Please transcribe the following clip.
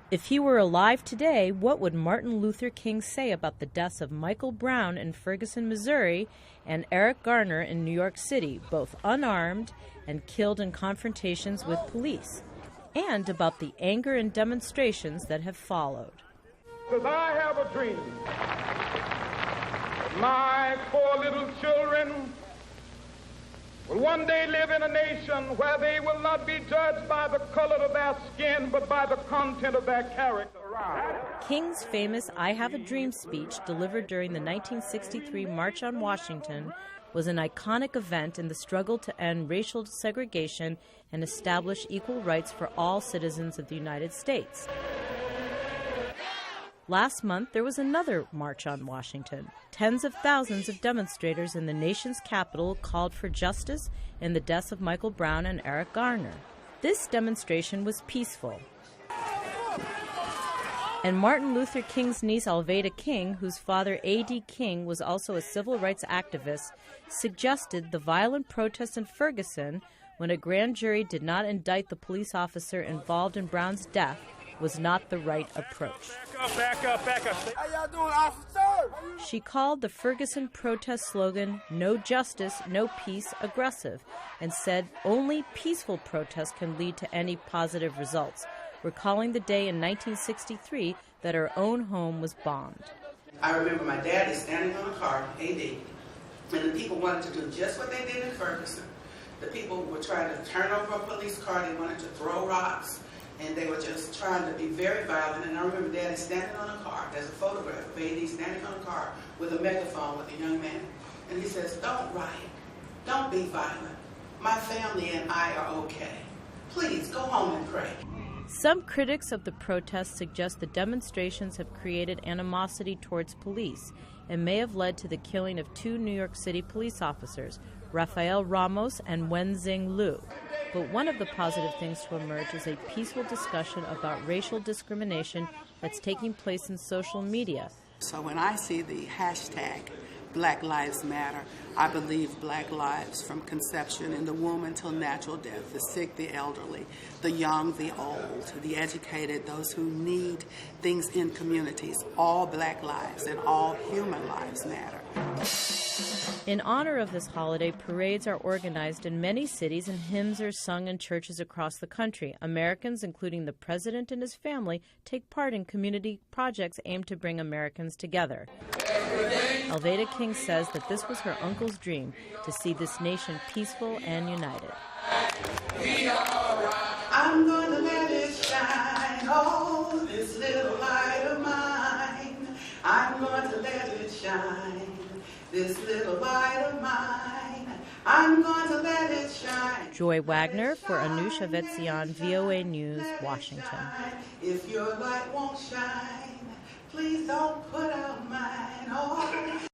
If he were alive today, what would Martin Luther King say about the deaths of Michael Brown in Ferguson, Missouri, and Eric Garner in New York City, both unarmed and killed in confrontations with police, and about the anger and demonstrations that have followed? Because I have a dream. My 4 little children will one day live in a nation where they will not be judged by the color of their skin, but by the content of their character. King's famous I Have a Dream speech, delivered during the 1963 March on Washington, was an iconic event in the struggle to end racial segregation and establish equal rights for all citizens of the United States. Last month, there was another March on Washington. Tens of thousands of demonstrators in the nation's capital called for justice in the deaths of Michael Brown and Eric Garner. This demonstration was peaceful. And Martin Luther King's niece, Avetisyan, whose father, A.D. King, was also a civil rights activist, suggested the violent protests in Ferguson, when a grand jury did not indict the police officer involved in Brown's death, was not the right approach. Back up. How y'all doing, officer? She called the Ferguson protest slogan, "No justice, no peace," aggressive, and said only peaceful protest can lead to any positive results, recalling the day in 1963 that her own home was bombed. I remember my dad is standing on a car, AD, and the people wanted to do just what they did in Ferguson. The people were trying to turn over a police car, they wanted to throw rocks, and they were just trying to be very violent. And I remember Daddy standing on a car. There's a photograph of AD standing on a car with a megaphone with a young man. And he says, "Don't riot. Don't be violent. My family and I are okay. Please go home and pray." Some critics of the protests suggest the demonstrations have created animosity towards police and may have led to the killing of 2 New York City police officers, Rafael Ramos and Wenzing Liu. But one of the positive things to emerge is a peaceful discussion about racial discrimination that's taking place in social media. So when I see the hashtag Black Lives Matter, I believe black lives from conception in the womb until natural death, the sick, the elderly, the young, the old, the educated, those who need things in communities, all black lives and all human lives matter. In honor of this holiday, parades are organized in many cities and hymns are sung in churches across the country. Americans, including the president and his family, take part in community projects aimed to bring Americans together. Avetisyan says that this was her uncle's dream, to see this nation peaceful and united. I'm going to let it shine, oh, this little light of mine. I'm going to let it shine, this little light of mine. I'm going to let it shine. Joy Wagner for Anush, Avetisyan, VOA News, Washington. If your light won't shine, please don't put out mine. Oh.